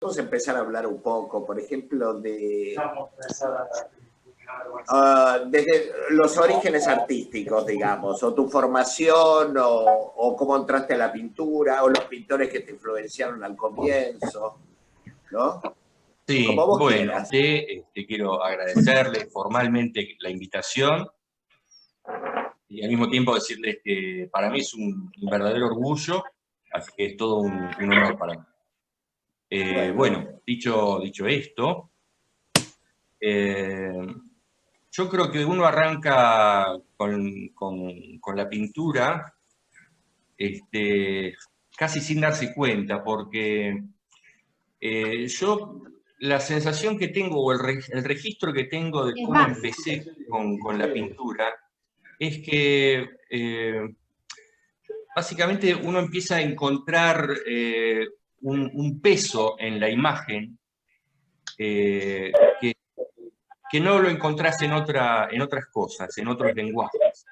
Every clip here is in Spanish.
podemos empezar a hablar un poco, por ejemplo, desde los orígenes artísticos, digamos, o tu formación, o cómo entraste a la pintura, o los pintores que te influenciaron al comienzo, ¿no? Sí, Como vos bueno, quieras. te quiero agradecerle formalmente la invitación y al mismo tiempo decirles que para mí es un verdadero orgullo, así que es todo un honor para mí. Bueno, dicho esto, yo creo que uno arranca con la pintura casi sin darse cuenta, porque yo la sensación que tengo, o el registro que tengo de cómo empecé con la pintura, es que básicamente uno empieza a encontrar un peso en la imagen que no lo encontrás en otras cosas, en otros lenguajes.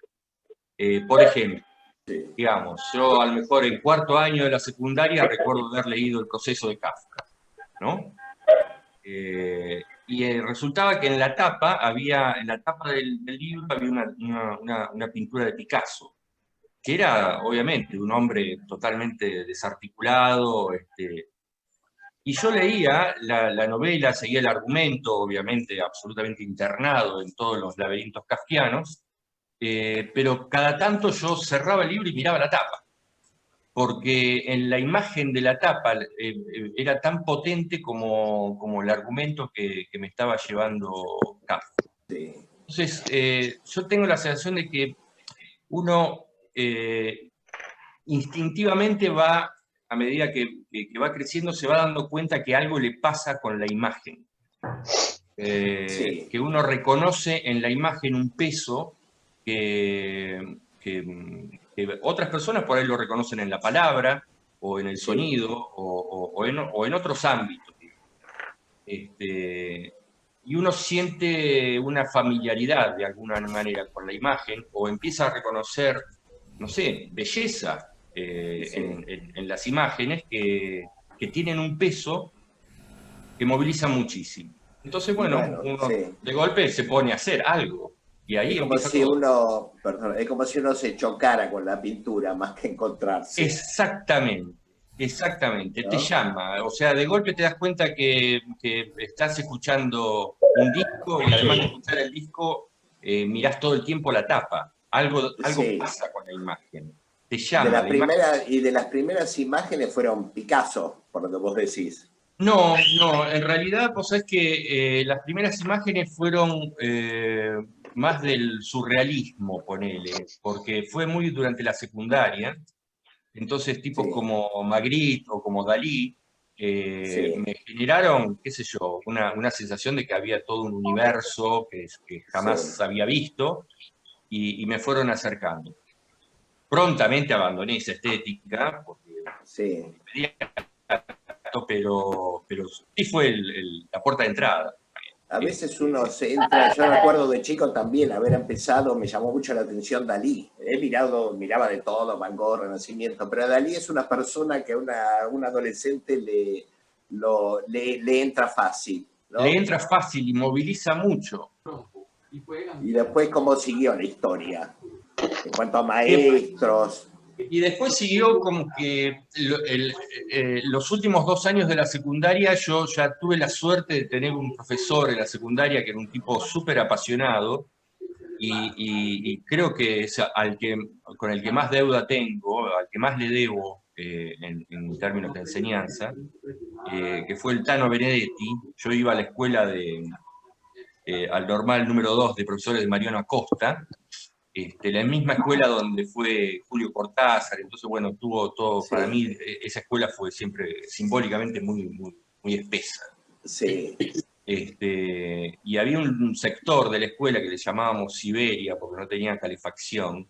Por ejemplo, digamos, yo a lo mejor en cuarto año de la secundaria recuerdo haber leído El proceso de Kafka, ¿no? Y resultaba que en la tapa del libro había una pintura de Picasso, que era obviamente un hombre totalmente desarticulado, y yo leía la novela, seguía el argumento, obviamente absolutamente internado en todos los laberintos kafkianos, pero cada tanto yo cerraba el libro y miraba la tapa, porque en la imagen de la tapa era tan potente como el argumento que me estaba llevando Kafka. Entonces, yo tengo la sensación de que uno instintivamente va, a medida que va creciendo, se va dando cuenta que algo le pasa con la imagen. Que uno reconoce en la imagen un peso que otras personas por ahí lo reconocen en la palabra, o en el sonido, o en otros ámbitos. Y uno siente una familiaridad de alguna manera con la imagen, o empieza a reconocer, no sé, belleza en las imágenes que tienen un peso que moviliza muchísimo. Entonces, bueno, uno de golpe se pone a hacer algo, y ahí Es como empieza si todo. es como si uno se chocara con la pintura más que encontrarse. Exactamente, exactamente, ¿No? te llama, o sea, de golpe te das cuenta que estás escuchando un disco, y además de escuchar el disco, mirás todo el tiempo la tapa. Algo pasa con la imagen, te llama. De las primeras imágenes fueron Picasso, por lo que vos decís. No, en realidad, vos sabés que las primeras imágenes fueron más del surrealismo, ponele, porque fue muy durante la secundaria. Entonces tipos como Magritte o como Dalí me generaron, qué sé yo, una sensación de que había todo un universo que jamás había visto, y me fueron acercando. Prontamente abandoné esa estética, porque pero sí fue la puerta de entrada. A veces uno se entra, yo recuerdo de chico también haber empezado, me llamó mucho la atención Dalí. Miraba de todo, Van Gogh, Renacimiento, pero Dalí es una persona que a un adolescente le entra fácil, ¿no? Le entra fácil y moviliza mucho. Y después, ¿cómo siguió la historia? En cuanto a maestros. Y después siguió como que los últimos 2 años de la secundaria yo ya tuve la suerte de tener un profesor en la secundaria que era un tipo súper apasionado, y creo que es con el que más deuda tengo, al que más le debo en términos de enseñanza, que fue el Tano Benedetti. Yo iba a la escuela al normal número 2 de profesores de Mariano Acosta, la misma escuela donde fue Julio Cortázar. Entonces, bueno, tuvo todo, para mí, esa escuela fue siempre simbólicamente muy, muy, muy espesa. Y había un sector de la escuela que le llamábamos Siberia, porque no tenía calefacción,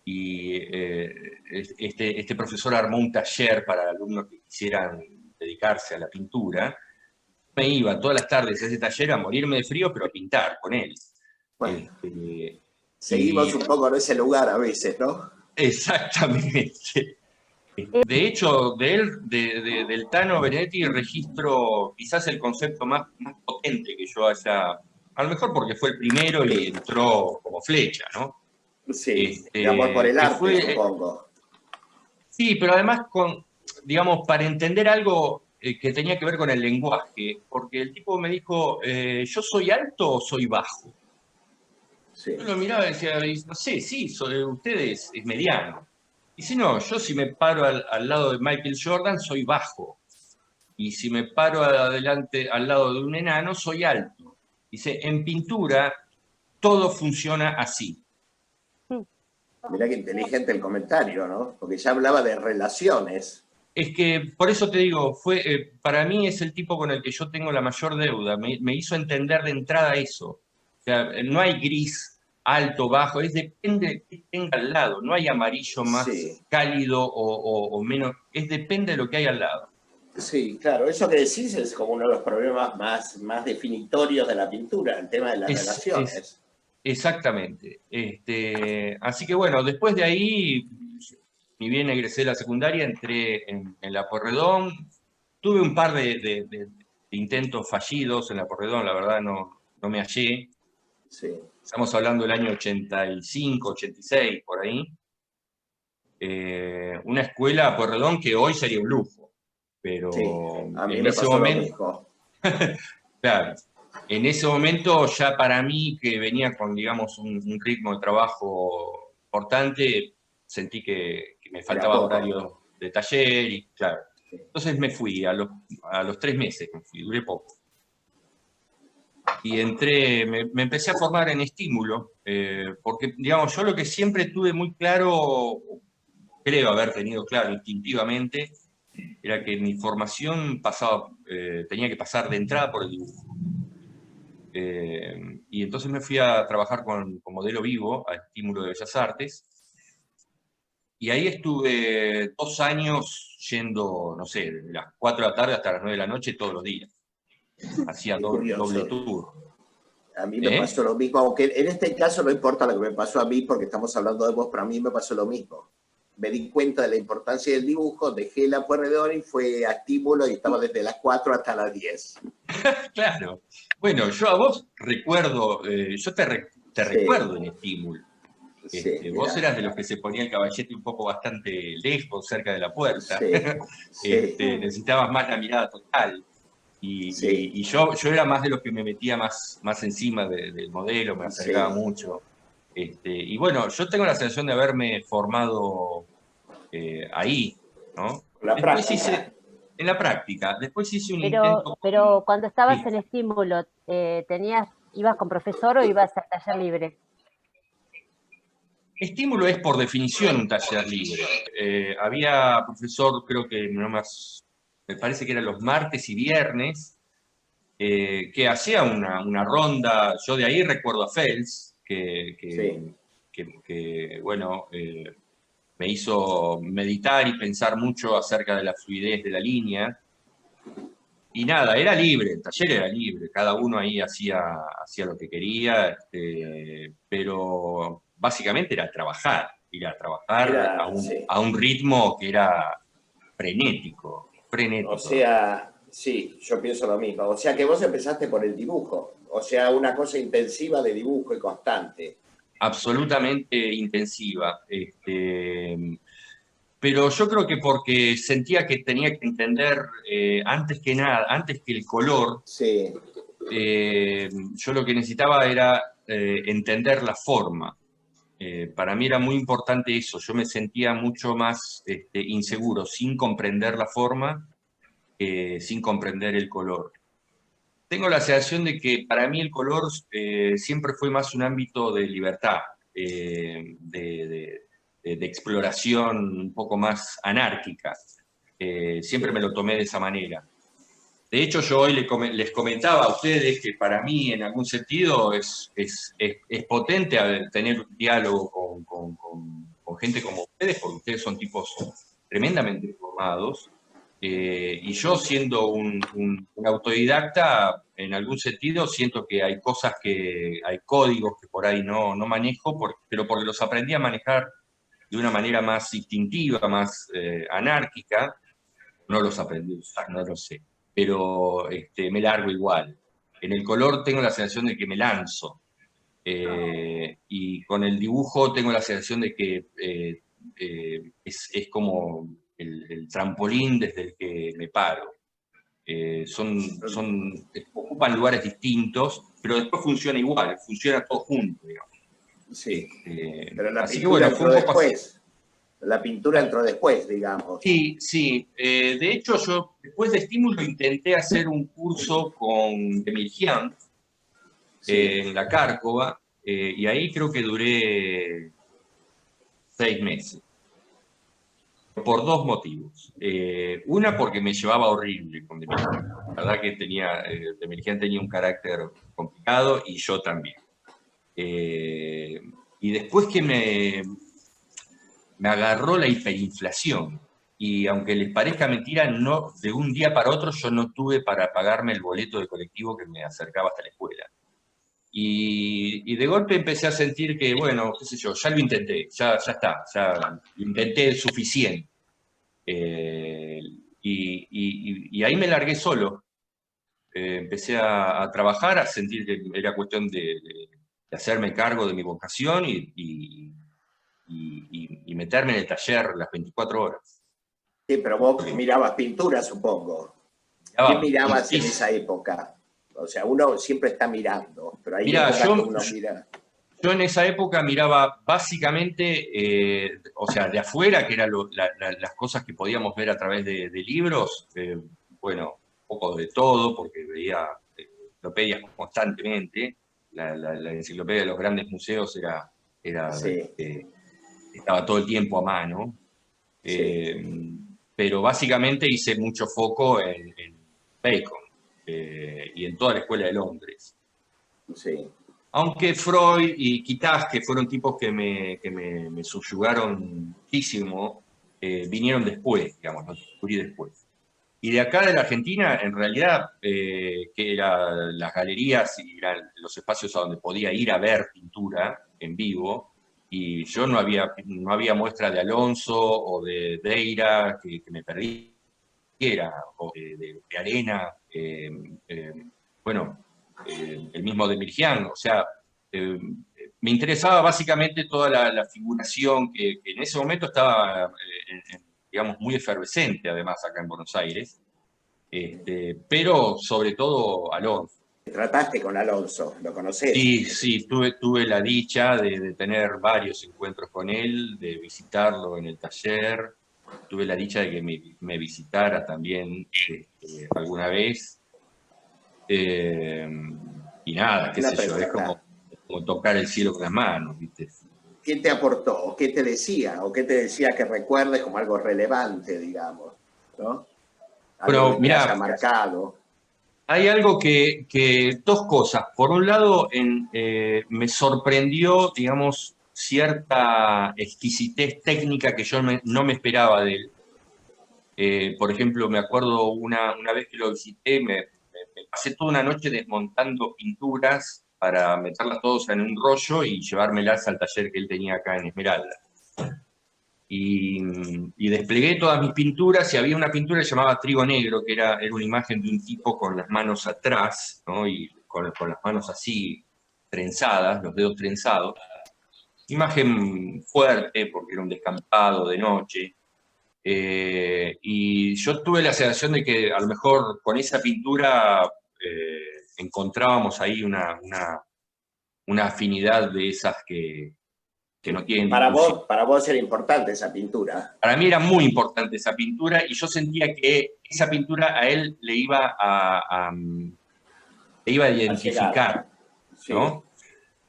y este profesor armó un taller para alumnos que quisieran dedicarse a la pintura. Me iba todas las tardes a ese taller a morirme de frío, pero a pintar con él. Bueno. Seguimos un poco en ese lugar a veces, ¿no? Exactamente. De hecho, de él, del Tano Benedetti, registro quizás el concepto más potente que yo haya, a lo mejor porque fue el primero y Sí, entró como flecha, ¿no? sí, el amor por el Que arte, fue, supongo. sí, pero además digamos, para entender algo que tenía que ver con el lenguaje, porque el tipo me dijo, ¿yo soy alto o soy bajo? Yo Sí, lo miraba y decía, no sé, sí, usted es mediano. Y si no, yo si me paro al lado de Michael Jordan, soy bajo. Y si me paro adelante al lado de un enano, soy alto. Dice, en pintura todo funciona así. mirá qué inteligente el comentario, ¿no? Porque ya hablaba de relaciones. Es que, por eso te digo, para mí es el tipo con el que yo tengo la mayor deuda. Me hizo entender de entrada eso. O sea, no hay gris, alto, bajo, depende de qué tenga al lado. No hay amarillo Sí, más cálido o menos, depende de lo que hay al lado. sí, claro. Eso que decís es como uno de los problemas más definitorios de la pintura, el tema de las Es relaciones. exactamente. Así que bueno, después de ahí, ni bien egresé de la secundaria, entré en la Porredón. Tuve un par de intentos fallidos en la Porredón, la verdad no me hallé. Sí, Estamos hablando del año 85, 86, por ahí. Una escuela Porredón que hoy sería un lujo, sí. pero A mí en me ese pasó lo momento, mismo. claro, en ese momento ya para mí, que venía con, digamos, un ritmo de trabajo importante, sentí que me Era faltaba poco. horario de taller y claro. Sí. Entonces me fui, a los 3 meses me fui, duré poco. Y me empecé a formar en estímulo, porque, digamos, yo lo que siempre tuve muy claro, creo haber tenido claro instintivamente, era que mi formación tenía que pasar de entrada por el dibujo. Y entonces me fui a trabajar con modelo vivo a Estímulo de Bellas Artes. Y ahí estuve 2 años yendo, no sé, de las 4 de la tarde hasta las 9 de la noche todos los días. Hacía Qué doble curioso. tour. A mí me ¿Eh? pasó lo mismo, aunque en este caso no importa lo que me pasó a mí porque estamos hablando de vos, pero a mí me pasó lo mismo. Me di cuenta de la importancia del dibujo, dejé la Pueyrredón y fue a estímulo y estaba desde las 4 hasta las 10. Claro. Bueno, yo a vos recuerdo, yo te Sí, recuerdo en Estímulo. sí, Vos mira. eras de los que se ponía el caballete un poco bastante lejos, cerca de la puerta. Sí, sí, Necesitabas más la mirada total. sí, Y yo era más de los que me metía más encima del modelo, me acercaba sí. mucho. Y bueno, yo tengo la sensación de haberme formado ahí, ¿no? La Después práctica. hice, en la práctica, después hice un Pero, intento pero cuando estabas sí. en estímulo, ¿ibas con profesor o ibas al taller libre? Estímulo es por definición un taller libre. Había profesor, creo que no más, me parece que eran los martes y viernes, que hacía una ronda. Yo de ahí recuerdo a Fels, Sí, bueno, me hizo meditar y pensar mucho acerca de la fluidez de la línea. Y nada, era libre, el taller era libre, cada uno ahí hacía lo que quería, pero básicamente era trabajar, ir a trabajar a era, un, sí. a un ritmo que era frenético, O frenético. sea, sí, yo pienso lo mismo. O sea que vos empezaste por el dibujo. O sea, una cosa intensiva de dibujo y constante. Absolutamente intensiva. Pero yo creo que porque sentía que tenía que entender antes que nada, antes que el color, Sí, yo lo que necesitaba era entender la forma. Para mí era muy importante eso, yo me sentía mucho más inseguro sin comprender la forma, sin comprender el color. Tengo la sensación de que para mí el color siempre fue más un ámbito de libertad, de exploración un poco más anárquica. Siempre me sí. lo tomé de esa manera. De hecho, yo hoy les comentaba a ustedes que para mí, en algún sentido, es potente tener un diálogo con gente como ustedes, porque ustedes son tipos tremendamente formados. Y yo, siendo un autodidacta, en algún sentido, siento que hay hay códigos que por ahí no manejo, pero porque los aprendí a manejar de una manera más instintiva, más anárquica, no los aprendí a usar, no lo sé, pero me largo igual. En el color tengo la sensación de que me lanzo, y con el dibujo tengo la sensación de que es como el trampolín desde el que me paro. Ocupan lugares distintos, pero después funciona igual, funciona todo junto, digamos. Sí, pero la Así que pintura bueno, fue entró un poco así. después. La pintura entró después, digamos. Sí, sí. De hecho, yo después de Estímulo intenté hacer un curso con Emilgian Sí. en la Cárcova, y ahí creo que duré 6 meses. Por dos motivos. Una, porque me llevaba horrible con Demilgian. La verdad que Demilgian tenía un carácter complicado y yo también. Y después que me agarró la hiperinflación. Y aunque les parezca mentira, no, de un día para otro yo no tuve para pagarme el boleto de colectivo que me acercaba hasta la escuela. Y de golpe empecé a sentir que, bueno, qué sé yo, ya lo intenté, ya está, ya lo intenté suficiente. Y ahí me largué solo. Empecé a trabajar, a sentir que era cuestión de hacerme cargo de mi vocación y meterme en el taller las 24 horas. Sí, pero vos mirabas pintura, supongo. ¿Qué Miraba mirabas en muchísimo. esa época? O sea, uno siempre está mirando, pero hay Mirá, épocas que uno mira. yo en esa época miraba básicamente, o sea, de afuera, que eran las cosas que podíamos ver a través de libros, bueno, un poco de todo, porque veía enciclopedias constantemente. La enciclopedia de los grandes museos Sí, estaba todo el tiempo a mano. sí, Pero básicamente hice mucho foco en Bacon, y en toda la escuela de Londres. sí. Aunque Freud y Kitaj, que fueron tipos que me subyugaron muchísimo, vinieron después, digamos, los descubrí después. Y de acá de la Argentina, en realidad, que eran las galerías y eran los espacios a donde podía ir a ver pintura en vivo, y yo no había muestra de Alonso o de Deira que me perdiera, o de Arena, bueno, el mismo de Mirgián, o sea, me interesaba básicamente toda la figuración que en ese momento estaba, digamos, muy efervescente, además, acá en Buenos Aires, pero sobre todo Alonso. Trataste con Alonso, ¿lo conocés? Sí, sí, tuve la dicha de tener varios encuentros con él, de visitarlo en el taller, tuve la dicha de que me visitara también alguna vez. Y nada, qué Una sé yo, es pregunta. como tocar el cielo con las manos, ¿viste? ¿Qué te aportó? ¿Qué te decía? ¿O qué te decía que recuerdes como algo relevante, digamos? ¿No? Algo Bueno, que te haya mirá, marcado. hay algo dos cosas. Por un lado, me sorprendió, digamos, cierta exquisitez técnica que yo no me esperaba de él. Por ejemplo, me acuerdo una vez que lo visité, me pasé toda una noche desmontando pinturas para meterlas todas en un rollo y llevármelas al taller que él tenía acá en Esmeralda. Y desplegué todas mis pinturas, y había una pintura que se llamaba Trigo Negro, que era una imagen de un tipo con las manos atrás, ¿no? Y con las manos así trenzadas, los dedos trenzados. Imagen fuerte, porque era un descampado de noche. Y yo tuve la sensación de que a lo mejor con esa pintura encontrábamos ahí una afinidad de esas que no tienen discusión. Para vos era importante esa pintura. Para mí era muy importante esa pintura, y yo sentía que esa pintura a él le iba le iba a Al llegar. identificar, Sí. ¿no?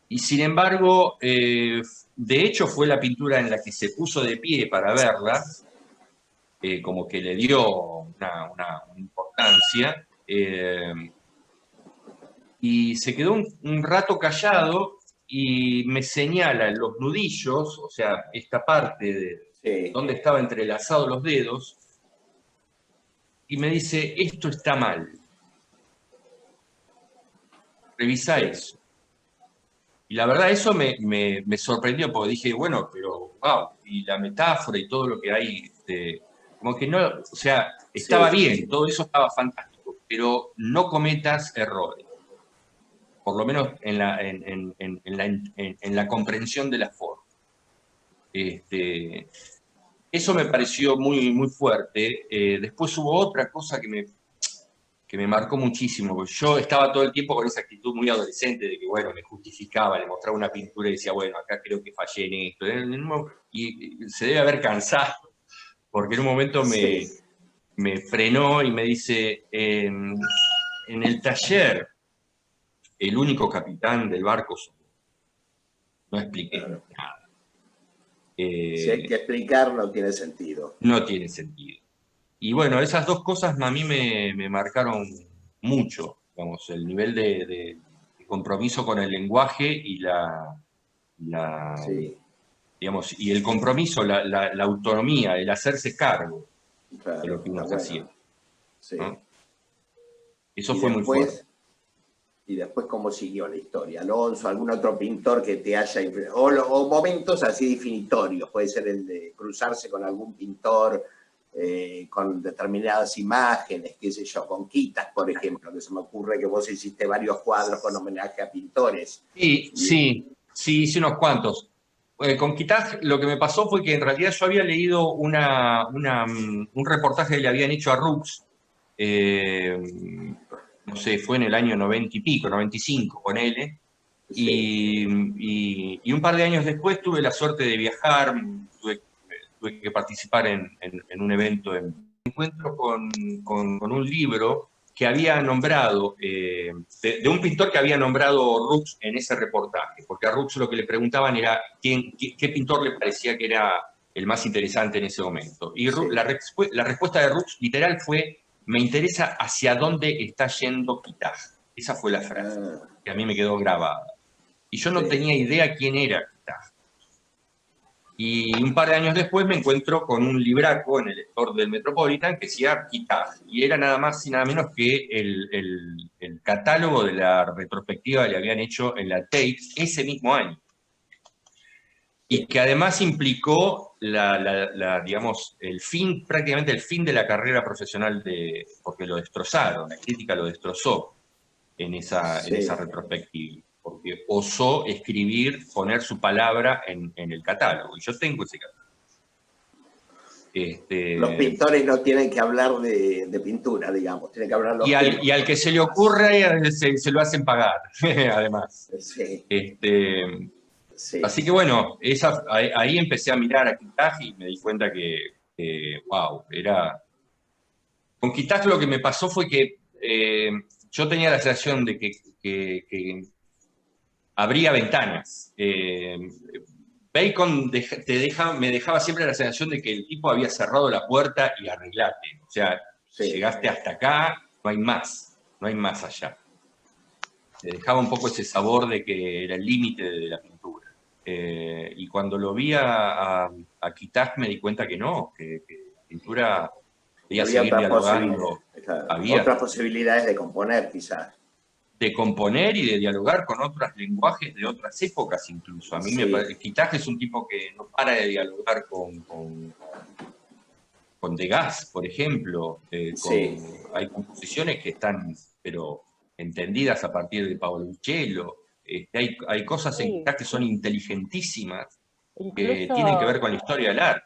Y sin embargo, de hecho fue la pintura en la que se puso de pie para verla, como que le dio una importancia, y se quedó un rato callado y me señala en los nudillos, o sea, esta parte de Sí. donde estaba entrelazados los dedos, y me dice: esto está mal, revisa Sí. eso. Y la verdad eso me sorprendió, porque dije, bueno, pero wow, y la metáfora y todo lo que hay, como que no, o sea, estaba Sí, bien, todo eso estaba fantástico, pero no cometas errores, por lo menos en la comprensión de la forma. Eso me pareció muy, muy fuerte. Después hubo otra cosa que me marcó muchísimo, porque yo estaba todo el tiempo con esa actitud muy adolescente de que, bueno, me justificaba, le mostraba una pintura y decía, bueno, acá creo que fallé en esto. Y se debe haber cansado, porque en un momento sí. me frenó y me dice, en el taller, el único capitán del barco soy yo. No expliqué Claro. nada. Si hay que explicar, no tiene sentido. No tiene sentido. Y bueno, esas dos cosas a mí me marcaron mucho, digamos, el nivel de compromiso con el lenguaje y la, Sí, digamos, y el compromiso, la autonomía, el hacerse cargo de lo claro, que uno está está bueno. haciendo, Sí. ¿no? Eso Y fue muy fuerte. después, y después, ¿cómo siguió la historia? Alonso, algún otro pintor que te haya o momentos así definitorios, puede ser el de cruzarse con algún pintor con determinadas imágenes, qué sé yo, con Quitas, por ejemplo, que se me ocurre que vos hiciste varios cuadros con homenaje a pintores. Sí, Y, sí, hice unos cuantos. Con Kitaj lo que me pasó fue que en realidad yo había leído un reportaje que le habían hecho a Rux, eh, no sé, fue en el año 90 y pico, 95, ponele, sí, y un par de años después tuve la suerte de viajar, tuve que participar en un evento. Encuentro con un libro que había nombrado, de un pintor que había nombrado Rux en ese reportaje, porque a Rux lo que le preguntaban era qué pintor le parecía que era el más interesante en ese momento. Y sí. la respuesta de Rux literal fue, me interesa hacia dónde está yendo Kitaj. Esa fue la frase Ah, que a mí me quedó grabada. Y yo no sí. tenía idea quién era Kitaj. Y un par de años después me encuentro con un libraco en el store del Metropolitan que decía Kitaj, y era nada más y nada menos que el catálogo de la retrospectiva que le habían hecho en la Tate ese mismo año. Y que además implicó digamos, prácticamente el fin de la carrera profesional porque lo destrozaron, la crítica lo destrozó en esa Sí. retrospectiva, porque osó escribir, poner su palabra en el catálogo. Y yo tengo ese catálogo. Los pintores no tienen que hablar de pintura, digamos, tienen que hablar los Y al técnicos que se le nomás. ocurre, se lo hacen pagar, además. Sí, sí. Así que bueno, ahí empecé a mirar a Kitaj y me di cuenta wow, Con Kitaj lo que me pasó fue que yo tenía la sensación de que abría ventanas. Bacon me dejaba siempre la sensación de que el tipo había cerrado la puerta y arreglate. O sea, Sí, llegaste hasta acá, no hay más allá. Te dejaba un poco ese sabor de que era el límite de la pintura. Y cuando lo vi a Kitaj me di cuenta que no, que la pintura que podía había seguir otras posibilidades, dialogando, claro, había otras posibilidades de componer quizás. de componer y de dialogar con otros lenguajes de otras épocas incluso. A mí me Sí, parece, Kitaj es un tipo que no para de dialogar con Degas, por ejemplo. sí, Hay composiciones que están, pero entendidas a partir de Paolo Uccello. Hay cosas en Sí, Kitaj que son inteligentísimas, que tienen que incluso, ver con la historia del arte.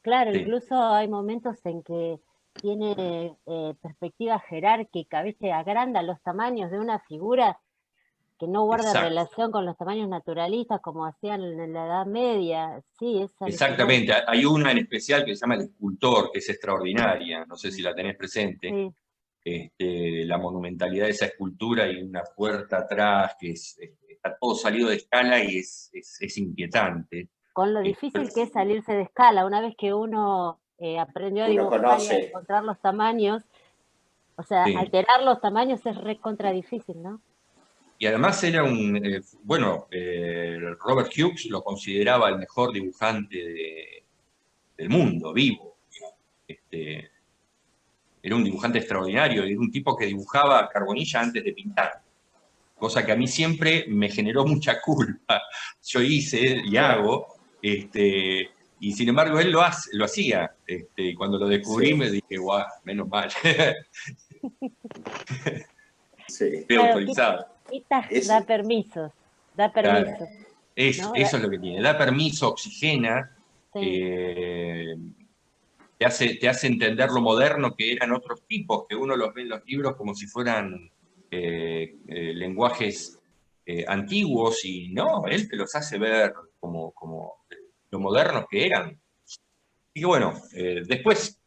claro, Sí, incluso hay momentos en que tiene perspectiva jerárquica, ¿viste? Agranda los tamaños de una figura que no guarda exacto. relación con los tamaños naturalistas como hacían en la Edad Media. Sí, es alucinante. Exactamente, hay una en especial que se llama El Escultor, que es extraordinaria, no sé si la tenés presente. Sí, La monumentalidad de esa escultura y una puerta atrás está todo salido de escala y es inquietante. con lo difícil que es salirse de escala, una vez que uno aprendió a uno dibujar y a conoce. encontrar los tamaños, o sea, Sí. alterar los tamaños es recontra difícil, ¿no? Y además era Robert Hughes lo consideraba el mejor dibujante del mundo, vivo. Este, Era un dibujante extraordinario, era un tipo que dibujaba carbonilla antes de pintar. cosa que a mí siempre me generó mucha culpa. Yo hice y hago, y sin embargo él lo hacía. Y cuando lo descubrí me dije, guau, menos mal. Sí. Estoy autorizado. Da permisos, da permisos. Claro. ¿no? Eso es lo que tiene. Da permiso, oxigena, Sí. te hace entender lo moderno que eran otros tipos, que uno los ve en los libros como si fueran lenguajes antiguos, y no, él te los hace ver como lo modernos que eran. Y que bueno, después,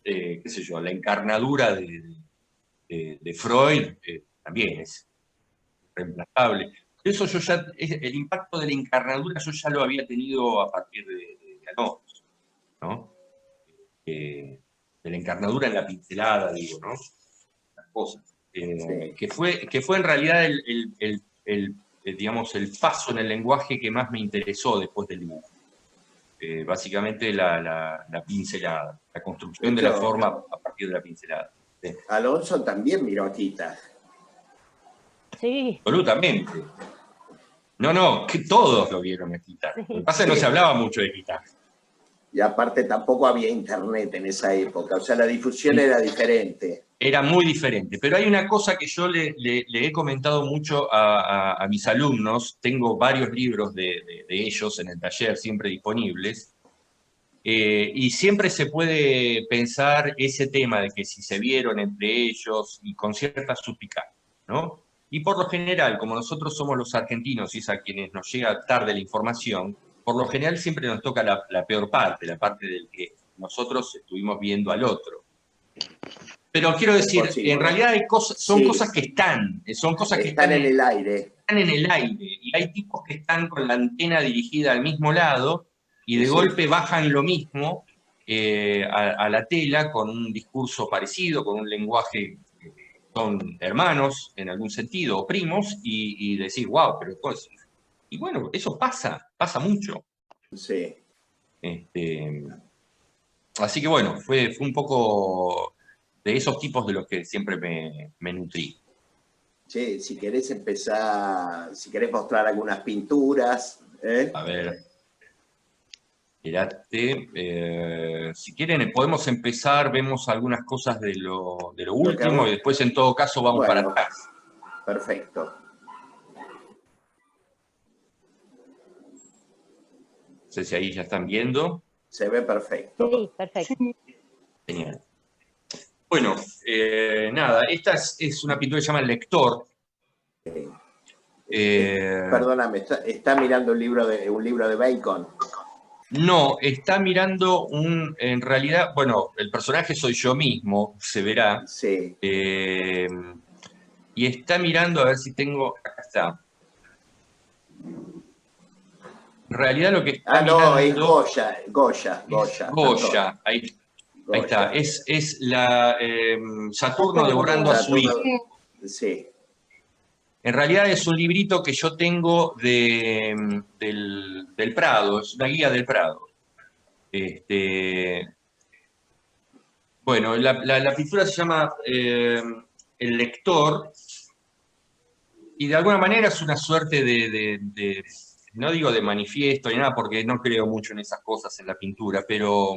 qué sé yo, la encarnadura de Freud también es reemplazable. Eso yo ya, el impacto de la encarnadura yo ya lo había tenido a partir de Alonso, ¿no? De la encarnadura en la pincelada, digo, ¿no? Las cosas. Sí. Que fue en realidad digamos, el paso en el lenguaje que más me interesó después del libro. Básicamente la pincelada, la construcción de la forma a partir de la pincelada. Sí. Alonso también miró a Quita. Sí. Absolutamente. No, que todos lo vieron a Quita. Sí. Lo que pasa es que no se hablaba mucho de Quita. Y aparte tampoco había internet en esa época, o sea, la difusión era diferente. Era muy diferente, pero hay una cosa que yo le he comentado mucho a mis alumnos, tengo varios libros de ellos en el taller siempre disponibles, y siempre se puede pensar ese tema de que si se vieron entre ellos y con cierta suspicacia, ¿no? Y por lo general, como nosotros somos los argentinos y es a quienes nos llega tarde la información, por lo general siempre nos toca la peor parte, la parte del que nosotros estuvimos viendo al otro. Pero quiero decir, en realidad hay son cosas que están en el aire. Están en el aire, y hay tipos que están con la antena dirigida al mismo lado, y de golpe bajan lo mismo a la tela con un discurso parecido, con un lenguaje, son hermanos en algún sentido, o primos, y decir, wow, pero pues, y bueno, eso pasa mucho. Sí. Así que bueno, fue un poco de esos tipos de los que siempre me nutrí. Che, si querés empezar, si querés mostrar algunas pinturas. A ver, esperate. Si quieren podemos empezar, vemos algunas cosas de lo último y después en todo caso vamos para atrás. Perfecto. No sé si ahí ya están viendo. Se ve perfecto. Sí, perfecto. Genial. Bueno, nada, esta es una pintura que se llama El Lector. Perdóname, ¿está mirando un libro de Bacon? No, está mirando en realidad, bueno, el personaje soy yo mismo, se verá. Sí. Y está mirando, a ver si tengo, acá está. En realidad lo que está mirando... es Goya. Goya, ahí está. Es la Saturno devorando a su hijo. Sí. En realidad es un librito que yo tengo del Prado, es una guía del Prado. Bueno, la pintura se llama El Lector, y de alguna manera es una suerte no digo de manifiesto ni nada, porque no creo mucho en esas cosas en la pintura, pero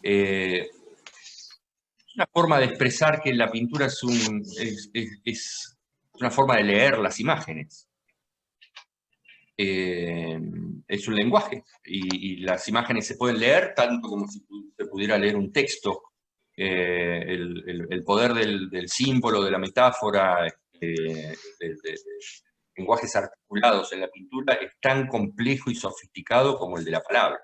es una forma de expresar que la pintura es una forma de leer las imágenes. Es un lenguaje, y las imágenes se pueden leer tanto como si se pudiera leer un texto. El poder del símbolo, de la metáfora, de lenguajes articulados en la pintura es tan complejo y sofisticado como el de la palabra.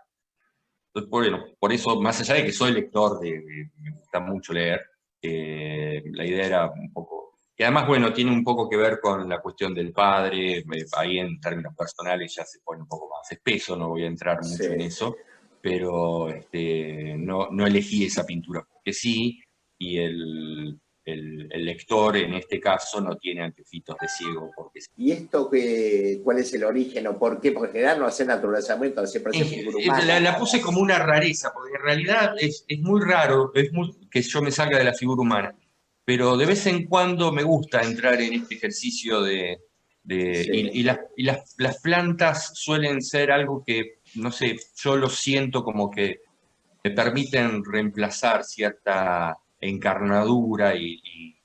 Entonces, bueno, por eso, más allá de que soy lector, me gusta mucho leer, la idea era un poco... Y además, bueno, tiene un poco que ver con la cuestión del padre, ahí en términos personales ya se pone un poco más espeso, no voy a entrar mucho en eso, pero no elegí esa pintura porque sí, y el lector en este caso no tiene anteojitos de ciego porque sí. ¿Y esto cuál es el origen o por qué? Porque en general no hace naturalizamiento, siempre hace figura humana. La puse como una rareza, porque en realidad es muy raro que yo me salga de la figura humana. pero de vez en cuando me gusta entrar en este ejercicio Sí. las plantas suelen ser algo que, no sé, yo lo siento como que me permiten reemplazar cierta encarnadura y,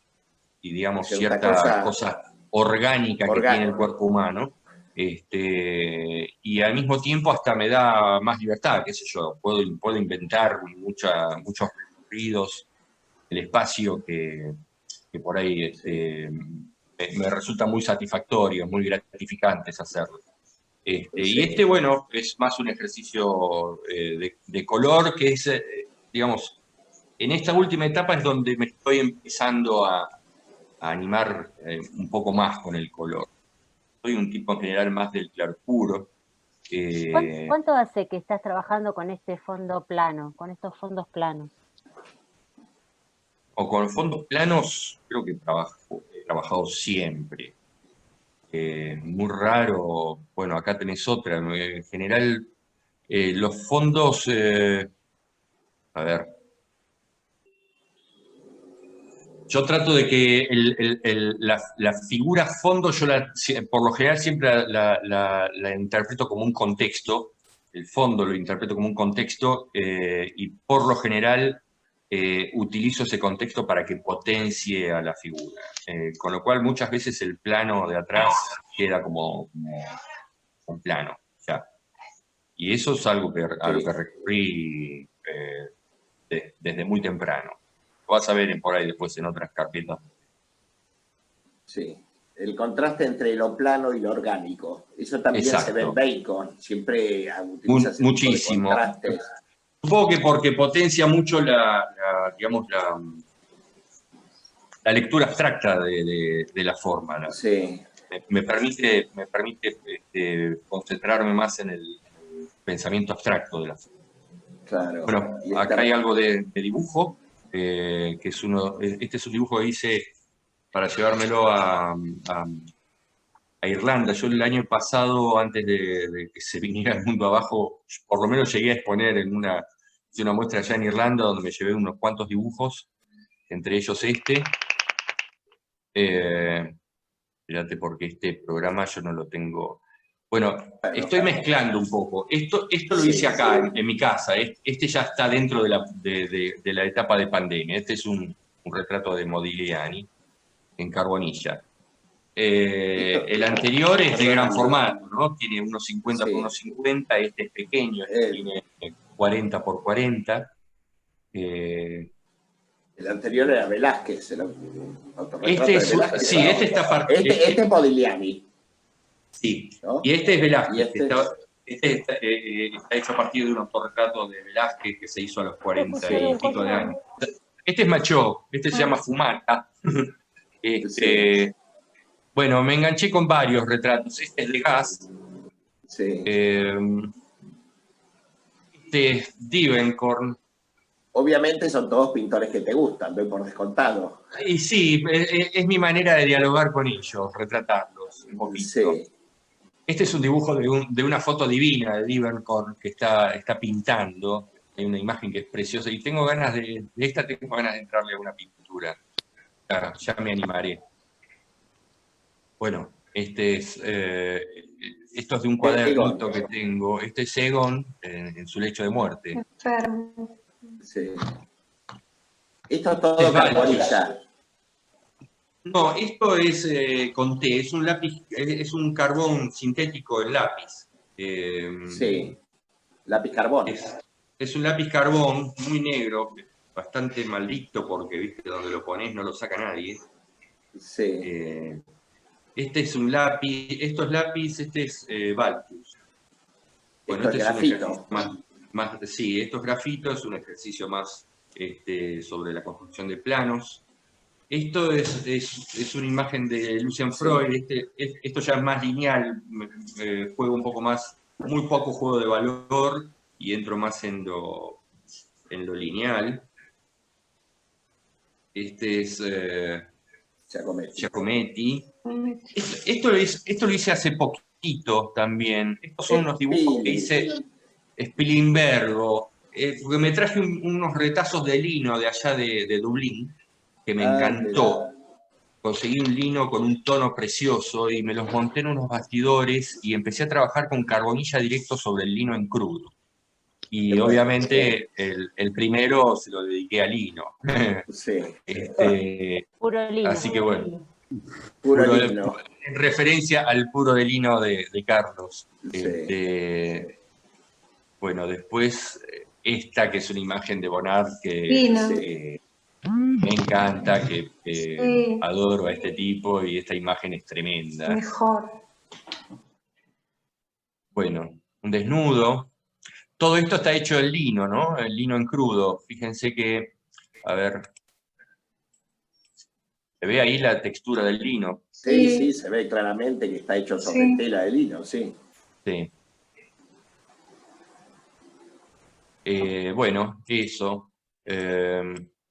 digamos, Cierta cierta cosa cosa orgánica que tiene el orgánica. cuerpo humano. Y al mismo tiempo hasta me da más libertad, qué sé yo, puedo inventar muchos recorridos, el espacio que por ahí me resulta muy satisfactorio, muy gratificante hacerlo. Y Sí. bueno, es más un ejercicio de color que es, digamos, en esta última etapa es donde me estoy empezando a animar un poco más con el color. Soy un tipo en general más del claroscuro. ¿Cuánto hace que estás trabajando con este fondo plano, con estos fondos planos? O con fondos planos, creo que he trabajado siempre. Muy raro, bueno, acá tenés otra. En general, los fondos, a ver, yo trato de que la figura fondo, por lo general siempre la interpreto como un contexto, el fondo lo interpreto como un contexto y por lo general utilizo ese contexto para que potencie a la figura. Con lo cual muchas veces el plano de atrás queda como un plano, ya. Y eso es algo a lo que Sí. recurrí desde muy temprano. Lo vas a ver por ahí después en otras carpetas. Sí. El contraste entre lo plano y lo orgánico. Eso también se ve en Exacto. Bacon. Siempre utiliza ese tipo de Muchísimo. contrastes. Supongo que porque potencia mucho digamos, la lectura abstracta de la forma. Sí, Me permite concentrarme más en el pensamiento abstracto de la forma. claro. Bueno, Y acá hay está, algo de dibujo, que este es un dibujo que hice para llevármelo a Irlanda. Yo el año pasado, antes de que se viniera el mundo abajo, por lo menos llegué a exponer hice una muestra allá en Irlanda donde me llevé unos cuantos dibujos, entre ellos este. Espérate porque este programa yo no lo tengo. Bueno, bueno, estoy mezclando un poco. Esto lo hice sí, acá, en mi casa. Este ya está dentro de la etapa de pandemia. Este es un retrato de Modigliani en carbonilla. esto, El anterior es de gran perdóname, formato, ¿no? Tiene unos 50 por sí, unos 50, este es pequeño, este el, tiene 40 por 40. Eh, el anterior era Velázquez, el autorretrato de Velázquez, sí, ¿no? Este es Modigliani, sí, ¿no? y este es Y Velázquez, este es, está hecho a partir de un autorretrato de Velázquez que se hizo a los Le 40 pusieron y un pico de coso. años. Este es Machó, este se llama Fumata. sí, Bueno, me enganché con varios retratos. Este es de gas. sí. Eh, este es Divenkorn. Obviamente son todos pintores que te gustan, doy por descontado. Y sí, es mi manera de dialogar con ellos, retratarlos un poquito. Sí, Este es un dibujo de una foto divina de Divenkorn que está pintando. Hay una imagen que es preciosa y tengo ganas de entrarle a una pintura. Ya me animaré. Bueno, esto es de un Egon, cuadernito que tengo. Este es Egon en su lecho de muerte. Enfermo. sí. Esto es Este es todo Balthus. carbonilla. No, esto es con té, es un lápiz, es un carbón sintético en lápiz. Sí, lápiz carbón. Es un lápiz carbón muy negro, bastante maldito porque, viste, donde lo pones no lo saca nadie. Sí, Este es un lápiz, este es Balthus. Bueno, esto es este es un ejercicio grafito. sí, esto es grafito, es un ejercicio más sobre la construcción de planos. Esto es una imagen de Lucian Freud, esto ya es más lineal, juego un poco más, muy poco juego de valor y entro más en lo lineal. Este es Giacometti. Giacometti. Esto lo hice hace poquito también. Estos son unos dibujos que Spilling. hice Spilimbergo, porque me traje unos retazos de lino de allá de Dublín. que me encantó. Conseguí un lino con un tono precioso y me los monté en unos bastidores y empecé a trabajar con carbonilla directo sobre el lino en crudo. Y obviamente el primero se lo dediqué a lino. Sí. Puro lino. Así que bueno. Puro lino. En referencia al puro de lino de Carlos. Sí. Bueno, después esta que es una imagen de Bonnard que me encanta, que adoro a este tipo y esta imagen es tremenda. Mejor. Bueno, un desnudo. Todo esto está hecho en lino, ¿no? El lino en crudo. Fíjense que, a ver, ¿se ve ahí la textura del lino? Sí, sí, se ve claramente que está hecho sobre tela de lino, sí. Sí. Bueno, eso.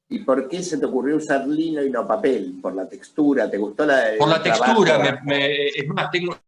¿Y por qué se te ocurrió usar lino y no papel? ¿Por la textura? ¿Te gustó la Por la textura, trabajo? es más, tengo